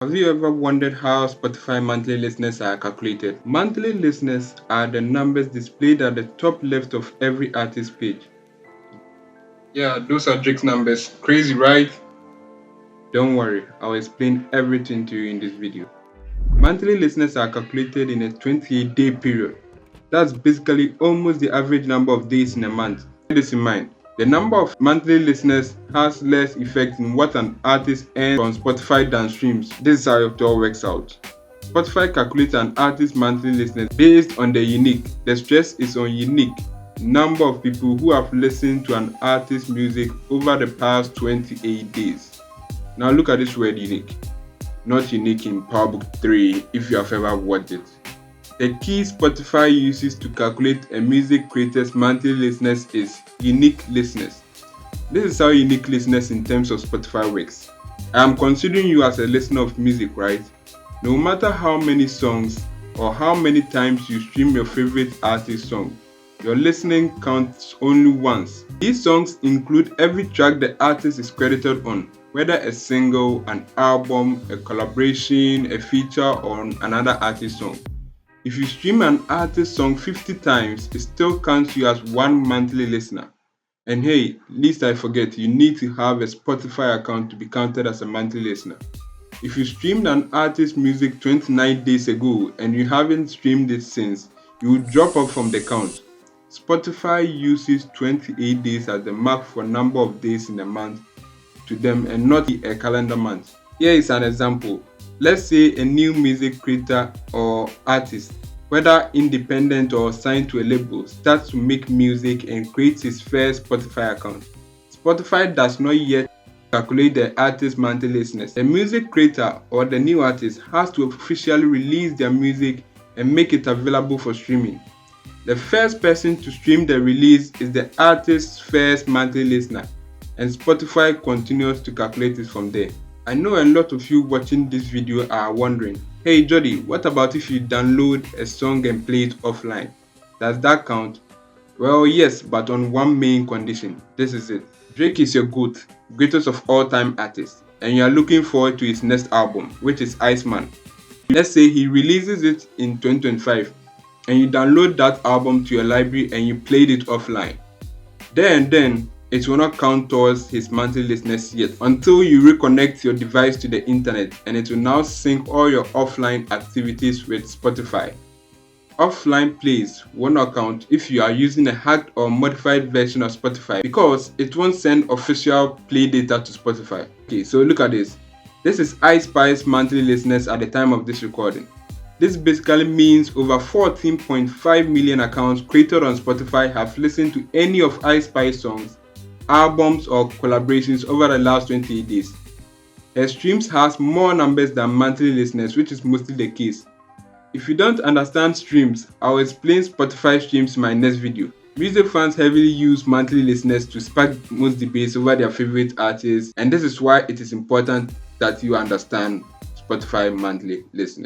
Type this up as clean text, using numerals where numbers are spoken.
Have you ever wondered how Spotify monthly listeners are calculated? Monthly listeners are the numbers displayed at the top left of every artist page. Yeah, those are Drake's numbers. Crazy, right? Don't worry, I'll explain everything to you in this video. Monthly listeners are calculated in a 28-day period. That's basically almost the average number of days in a month. Keep this in mind. The number of monthly listeners has less effect in what an artist earns on Spotify than streams. This is how it all works out. Spotify calculates an artist's monthly listeners based on the stress is on unique, number of people who have listened to an artist's music over the past 28 days. Now look at this word unique. Not unique in PowerBook 3 if you have ever watched it. The key Spotify uses to calculate a music creator's monthly listeners is unique listeners. This is how unique listeners in terms of Spotify works. I am considering you as a listener of music, right? No matter how many songs or how many times you stream your favorite artist song, your listening counts only once. These songs include every track the artist is credited on, whether a single, an album, a collaboration, a feature, or another artist song. If you stream an artist song 50 times, it still counts you as one monthly listener. And hey, least I forget, you need to have a Spotify account to be counted as a monthly listener. If you streamed an artist's music 29 days ago and you haven't streamed it since, you will drop off from the count. Spotify uses 28 days as the mark for number of days in a month to them and not a calendar month. Here is an example. Let's say a new music creator or artist, whether independent or signed to a label, starts to make music and creates his first Spotify account. Spotify does not yet calculate the artist's monthly listeners. The music creator or the new artist has to officially release their music and make it available for streaming. The first person to stream the release is the artist's first monthly listener, and Spotify continues to calculate it from there. I know a lot of you watching this video are wondering, hey Jodey, what about if you download a song and play it offline? Does that count? Well, yes, but on one main condition. This is it. Drake is your GOAT, greatest of all time artist, and you are looking forward to his next album, which is Iceman. Let's say he releases it in 2025, and you download that album to your library and you played it offline. Then it will not count towards his monthly listeners yet until you reconnect your device to the internet, and it will now sync all your offline activities with Spotify. Offline plays will not count if you are using a hacked or modified version of Spotify because it won't send official play data to Spotify. Okay, so look at this. This is Ice Spice monthly listeners at the time of this recording. This basically means over 14.5 million accounts created on Spotify have listened to any of Ice Spice songs, albums or collaborations over the last 28 days. Her streams has more numbers than monthly listeners, which is mostly the case. If you don't understand streams, I'll explain Spotify streams in my next video. Music fans heavily use monthly listeners to spark most debates over their favorite artists, and this is why it is important that you understand Spotify monthly listeners.